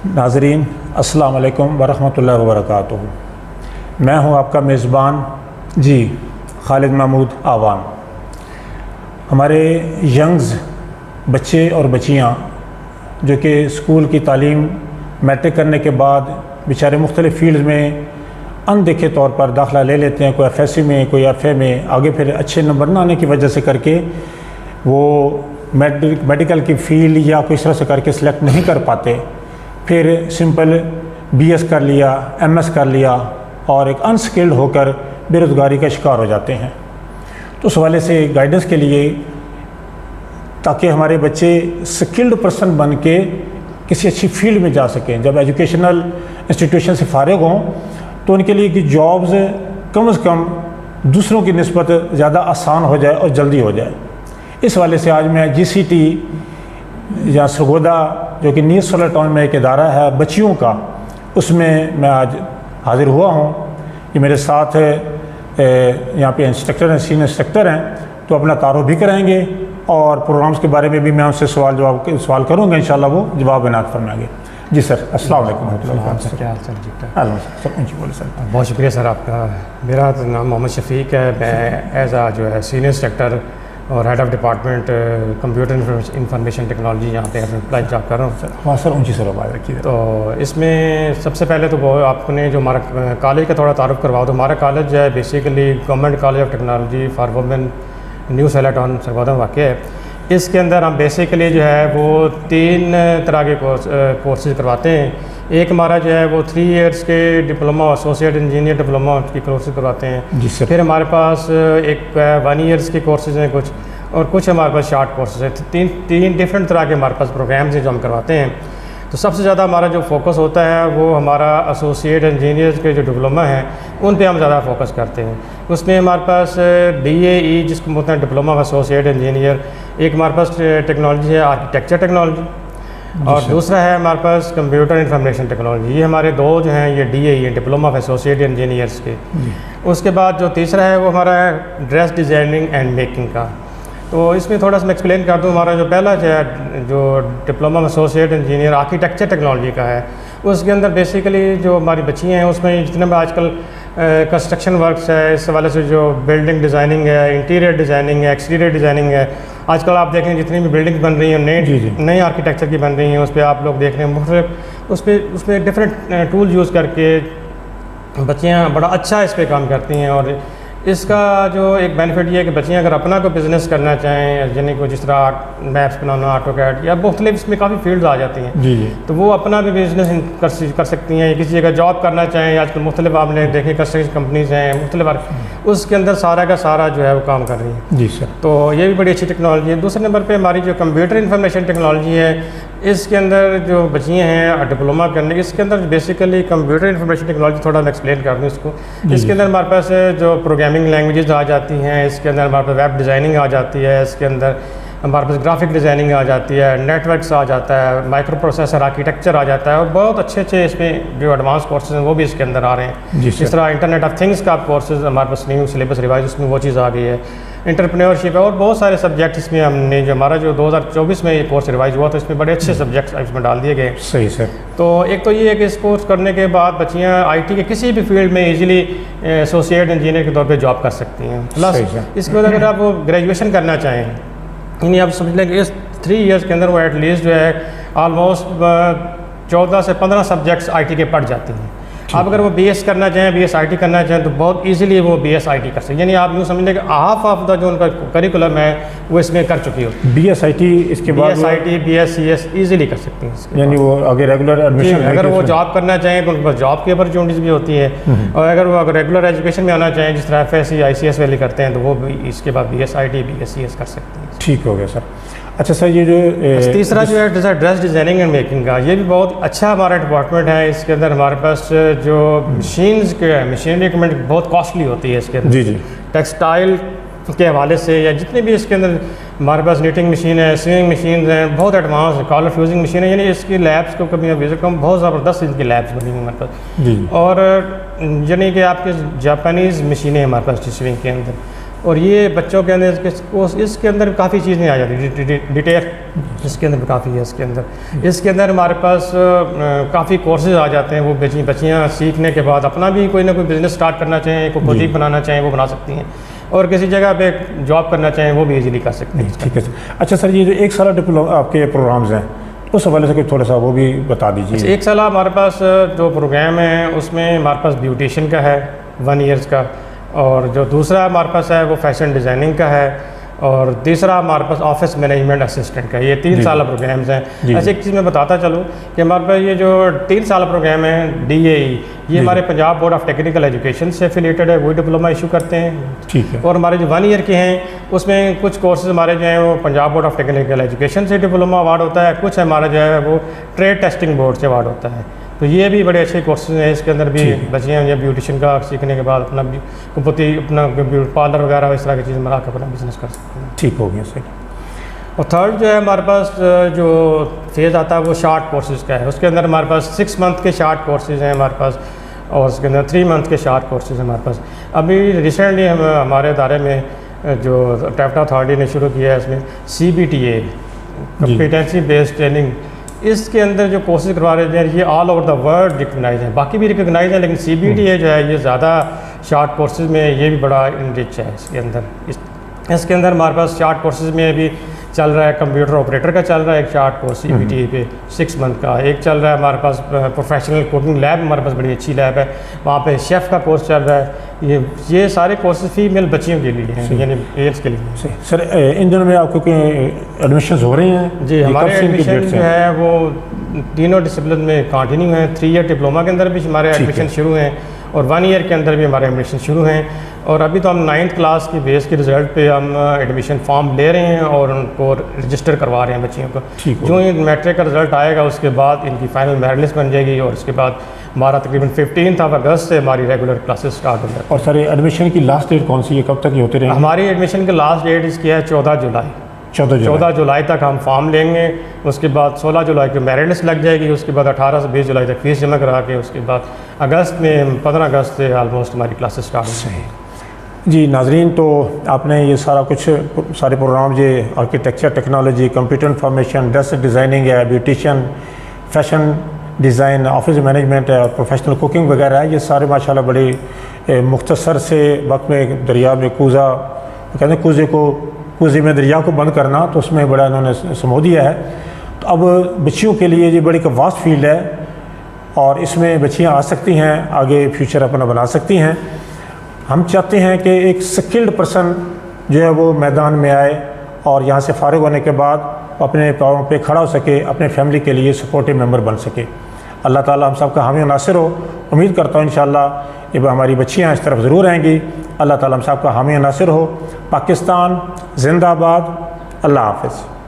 नाज़रीन अस्सलाम वालेकुम वरहमतुल्लाहि वबरकातुहू। मैं हूं आपका मेज़बान जी खालिद महमूद आवान। हमारे यंग्स बच्चे और बच्चियां जो कि स्कूल की तालीम मैट्रिक करने के बाद बेचारे मुख्तलिफ़ फील्ड में अनदेखे तौर पर दाखिला ले लेते हैं, कोई एफएससी में, कोई एफए में, आगे फिर अच्छे नंबर ना आने की वजह से करके वो मेडिकल की फील्ड या कोई इस तरह से करके सिलेक्ट नहीं कर पाते। फिर सिंपल बीएस कर लिया, एमएस कर लिया और एक अनस्किल्ड होकर बेरोज़गारी का शिकार हो जाते हैं। तो उस हवाले से गाइडेंस के लिए, ताकि हमारे बच्चे स्किल्ड पर्सन बन के किसी अच्छी फील्ड में जा सकें, जब एजुकेशनल इंस्टीट्यूशन से फारिग हों तो उनके लिए कि जॉब्स कम से कम दूसरों की निस्बत ज़्यादा आसान हो जाए और जल्दी हो जाए। इस हवाले से आज मैं जीसीटी या सरगोदा जो कि न्यू सोलर टाउन में एक इदारा है बच्चियों का, उसमें मैं आज हाज़िर हुआ हूँ। ये मेरे साथ यहाँ पे इंस्ट्रक्टर हैं, सीनियर इंस्ट्रक्टर हैं, तो अपना तारुफ भी कराएंगे और प्रोग्राम्स के बारे में भी मैं उनसे सवाल करूँगा, इंशाल्लाह वो जवाब बयान फरमाएंगे। जी सर, अस्सलाम वालेकुम। क्या हाल चाल? ठीक ठाक। सर बहुत शुक्रिया सर आपका। मेरा नाम मोहम्मद शफीक है। मैं एज आ जो है सीनियर इंस्ट्रक्टर और head of department computer information technology यहाँ पे अप्लाई जॉब कर रहा हूँ सर। हाँ सर, ऊँची सर आवाज़ रखिए। तो इसमें सबसे पहले तो वो आपने जो हमारा कॉलेज का थोड़ा तारुफ करवाओ। तो हमारा कॉलेज जो है basically government college of technology for women new solar town Sargodha में वाक़ है। इसके अंदर हम बेसिकली जो है वो 3 तरह के कोर्सेज करवाते हैं। एक हमारा जो है वो 3 इयर्स के डिप्लोमा, एसोसिएट इंजीनियर डिप्लोमा की कोर्सेज करवाते हैं। फिर हमारे पास एक 1 ईयर्स के कोर्सेज हैं कुछ, और कुछ हमारे पास शॉर्ट कोर्सेज हैं। तीन डिफरेंट तरह के हमारे पास प्रोग्राम्स हैं जो हम करवाते हैं। तो सबसे ज़्यादा हमारा जो फोकस होता है वो हमारा एसोसिएट इंजीनियर्स के जो डिप्लोमा हैं उन पे हम ज़्यादा फोकस करते हैं। उसमें हमारे पास DAE जिसको बोलते हैं डिप्लोमा ऑफ एसोसिएट इंजीनियर, एक हमारे पास टेक्नोलॉजी है आर्किटेक्चर टेक्नोलॉजी, और दूसरा है हमारे पास कंप्यूटर इंफॉर्मेशन टेक्नोलॉजी। ये हमारे 2 जो हैं ये DAE हैं, डिप्लोमा ऑफ एसोसिएट इंजीनियर्स के। उसके बाद जो तीसरा है वो हमारा है ड्रेस डिज़ाइनिंग एंड मेकिंग का। तो इसमें थोड़ा सा मैं एक्सप्लेन कर दूँ। हमारा जो पहला जो diploma of associate engineer architecture technology का है, उसके अंदर बेसिकली जो हमारी बच्चियाँ हैं उसमें जितने भी आजकल कंस्ट्रक्शन वर्क्स है, इस हवाले से जो बिल्डिंग डिज़ाइनिंग है, इंटीरियर डिज़ाइनिंग है, एक्सटीरियर डिज़ाइनिंग है, आजकल आप देखें जितनी भी बिल्डिंग बन रही हैं नई आर्किटेक्चर की बन रही हैं, उस पर आप लोग देख रहे हैं मुख्तलिफ उसमें डिफरेंट टूल यूज़ करके बच्चियाँ बड़ा अच्छा इस पर काम करती हैं। और इसका जो एक बेनिफिट ये है कि बच्चियाँ अगर अपना कोई बिज़नेस करना चाहें, यानी कोई जिस तरह मैप्स बनाना, ऑटोकैड या मुख्तलिफ इसमें काफ़ी फील्ड आ जाती हैं जी, तो वो अपना भी बिज़नेस कर सकती हैं। किसी जगह जॉब करना चाहें, आजकल मुख्तलिफ आपने देखें कंस्ट्रक्शन कंपनीज़ हैं मुख्तलिफ, उसके अंदर सारा का सारा जो है वो काम कर रही है। जी सर। तो ये भी बड़ी अच्छी टेक्नोलॉजी है। दूसरे नंबर पर हमारी जो कंप्यूटर इंफॉर्मेशन टेक्नोलॉजी है, इसके अंदर जो बच्चियाँ हैं डिप्लोमा करने, इसके अंदर बेसिकली कंप्यूटर इंफॉर्मेशन टेक्नोलॉजी थोड़ा मैं एक्सप्लेन कर दूँ इसको। इसके अंदर हमारे पास जो प्रोग्रामिंग लैंग्वेजेस आ जाती हैं, इसके अंदर हमारे पास वेब डिज़ाइनिंग आ जाती है, इसके अंदर हमारे पास ग्राफिक डिज़ाइनिंग आ जाती है, नेटवर्क्स आ जाता है, माइक्रो प्रोसेसर आर्किटेक्चर आ जाता है, और बहुत अच्छे इसमें जो एडवांस कोर्सेज हैं वो भी इसके अंदर आ रहे हैं। जिस तरह इंटरनेट ऑफ थिंग्स का कोर्सेज हमारे पास न्यू सिलेबस रिवाइज, उसमें वो चीज़ आ गई है। एंटरप्रेन्योरशिप है और बहुत सारे सब्जेक्ट इसमें हमने जो हमारा जो 2024 में ये कोर्स रिवाइज हुआ तो इसमें बड़े अच्छे सब्जेक्ट्स इसमें डाल दिए गए। सही सर। तो एक तो ये है कि इस कोर्स करने के बाद बच्चियाँ IT के किसी भी फील्ड में इजीली एसोसिएट इंजीनियर के तौर पे जॉब कर सकती हैं। प्लस इसके बाद अगर आप वो ग्रेजुएशन करना चाहें, यानी आप समझ लें कि इस 3 इयर्स के अंदर वो एटलीस्ट जो है ऑलमोस्ट 14 से 15 सब्जेक्ट्स IT के पढ़ जाती हैं। आप अगर वो BS करना चाहें, BS IT करना चाहें तो बहुत इजीली वो BS IT कर सकते हैं। यानी आप यूँ समझ लें कि हाफ ऑफ द जो उनका करिकुलम है वो इसमें कर चुकी हो। BS IT इसके बाद BS IT BS CS easily कर सकती हैं। यानी वो आगे रेगुलर एडमिशन, अगर वो जॉब करना चाहें तो उनके पास जॉब की अपॉर्चुनिटीज़ भी होती है, और अगर वो रेगुलर एजुकेशन में आना चाहें जिस तरह FSC ICS वाले करते हैं तो वो भी इसके बाद BS IT BS CS कर सकते हैं। ठीक हो गया सर। अच्छा सर, ये जो तीसरा जो है ड्रेस डिज़ाइनिंग एंड मेकिंग का, ये भी बहुत अच्छा हमारा डिपार्टमेंट है। इसके अंदर हमारे पास जो मशीनरी इक्विपमेंट बहुत कॉस्टली होती है इसके अंदर। जी जी। टेक्सटाइल के हवाले से या जितने भी इसके अंदर हमारे पास नीटिंग मशीन है, स्विंग मशीन हैं, बहुत एडवांस कॉलर फ्यूजिंग मशीन है। यानी इसकी लैब्स को कभी विजिट करूँ, बहुत ज़बरदस्त इनकी लैब्स बनी हुई हमारे पास। जी। और यानी कि आपके जापानीज़ मशीनें हमारे पास स्विंग के अंदर, और ये बच्चों के अंदर इसके अंदर काफ़ी चीज़ें आ जाती डिटेल, इसके अंदर काफ़ी है। इसके अंदर हमारे पास काफ़ी कोर्सेज आ जाते हैं। वो बच्चियाँ सीखने के बाद अपना भी कोई ना कोई बिज़नेस स्टार्ट करना चाहें, कोई बुटीक बनाना चाहें वो बना सकती हैं, और किसी जगह पे जॉब करना चाहें वो भी इजीली कर सकते हैं। ठीक है सर। अच्छा सर, ये जो 1 साल डिप्लोमा आपके प्रोग्राम्स हैं उस हवाले से थोड़ा सा वो भी बता दीजिए। 1 साल हमारे पास जो प्रोग्राम है उसमें हमारे पास ब्यूटिशियन का है 1 ईयर्स का, और जो दूसरा हमारे पास है वो फैशन डिज़ाइनिंग का है, और तीसरा हमारे पास ऑफिस मैनेजमेंट असिस्टेंट का। ये 3 साल प्रोग्राम्स हैं। ऐसे एक चीज़ मैं बताता चलूँ कि हमारे पास ये जो 3 साल प्रोग्राम है DAE, ये हमारे Punjab board of technical education से एफिलेटेड है, वही डिप्लोमा इशू करते हैं। ठीक है। और हमारे जो 1 ईयर के हैं उसमें कुछ कोर्सेज हमारे जो हैं वो Punjab board of technical education से डिप्लोमा अवार्ड होता है, कुछ हमारा जो है वो ट्रेड टेस्टिंग बोर्ड से अवार्ड होता है। तो ये भी बड़े अच्छे कोर्सेज हैं। इसके अंदर भी बच्चियाँ या ब्यूटिशियन का सीखने के बाद अपना अपना पार्लर वगैरह इस तरह की चीज़ें बना कर अपना बिजनेस कर सकते हैं। ठीक हो गया सर। और थर्ड जो है हमारे पास जो फेज़ आता है वो शार्ट कोर्सेज़ का है। उसके अंदर हमारे पास 6 मंथ के शार्ट कोर्सेज़ हैं हमारे पास, और उसके अंदर 3 मंथ के शार्ट कोर्सेज़ हैं हमारे पास। अभी रिसेंटली हमारे इदारे में जो टैफ्टा अथॉरिटी ने शुरू किया है इसमें CBTA कॉम्पिटेंसी बेस्ड ट्रेनिंग, इसके अंदर जो कोर्सेज करवा रहे हैं ये all over the world recognise हैं, बाकी भी रिकगनाइज हैं, लेकिन CBTA जो है ये ज़्यादा शार्ट कोर्सेज में ये भी बड़ा इनरिच है। इसके अंदर इसके अंदर हमारे पास शार्ट कोर्सेज में भी चल रहा है कंप्यूटर ऑपरेटर का चल रहा है एक शार्ट कोर्स CBTA पे 6 मंथ का। एक चल रहा है हमारे पास प्रोफेशनल कुकिंग लैब, हमारे पास बड़ी अच्छी लैब है, वहाँ पे शेफ़ का कोर्स चल रहा है। ये सारे कोर्सेज फीमेल बच्चियों के लिए हैं, यानी मेल्स के लिए। सर इन दिनों में आपको कोई एडमिशन हो रहे हैं? जी, हमारे एडमिशन जो है वो तीनों डिसिप्लिन में कंटिन्यू हैं। 3 ईयर डिप्लोमा के अंदर भी हमारे एडमिशन शुरू हैं, और 1 ईयर के अंदर भी हमारे एडमिशन शुरू हैं। और अभी तो हम 9th क्लास की बेस के रिज़ल्ट पे हम एडमिशन फॉर्म ले रहे हैं और उनको रजिस्टर करवा रहे हैं बच्चियों को। जो ही मैट्रिक का रिज़ल्ट आएगा उसके बाद इनकी फ़ाइनल मेरिट लिस्ट बन जाएगी, और उसके बाद हमारा तकरीबन 15 अगस्त से हमारी रेगुलर क्लासेस स्टार्ट हो जाती है। और सर एडमिशन की लास्ट डेट कौन सी है, कब तक ये होते रहेंगे? हमारी एडमिशन की लास्ट डेट इसकी है 14 जुलाई। 14 जुलाई तक हम फॉर्म लेंगे, उसके बाद 16 जुलाई की मेरिट लिस्ट लग जाएगी, उसके बाद 18 से 20 जुलाई तक फीस जमा करा के उसके बाद अगस्त में 15 अगस्त से ऑलमोस्ट हमारी क्लासेस स्टार्ट हो जाएंगी। जी नाजरीन, तो आपने ये सारा कुछ सारे प्रोग्राम ये architecture technology, computer information, dress designing है, beautician, fashion design, office management है और प्रोफेशनल कुकिंग वगैरह है, ये सारे माशाल्लाह बड़े मुख्तसर से वक्त में दरिया में कूज़ा, कहते हैं कूज़े में दरिया को बंद करना, तो उसमें बड़ा इन्होंने समो दिया है। तो अब बच्चियों के लिए ये बड़ी एक वास्ट फील्ड है, और इसमें बच्चियाँ आ सकती हैं, आगे फ्यूचर अपना बना सकती हैं। हम चाहते हैं कि एक स्किल्ड पर्सन जो है वो मैदान में आए, और यहाँ से फारिग होने के बाद अपने पैरों पे खड़ा हो सके, अपने फैमिली के लिए सपोर्टिव मेंबर बन सके। अल्लाह ताला हम सब का हामी नासिर हो। उम्मीद करता हूँ इंशाअल्लाह ये हमारी बच्चियाँ इस तरफ ज़रूर आएंगी। अल्लाह ताला हम सब का हामी नासिर हो। पाकिस्तान जिंदाबाद। अल्लाह हाफ़िज़।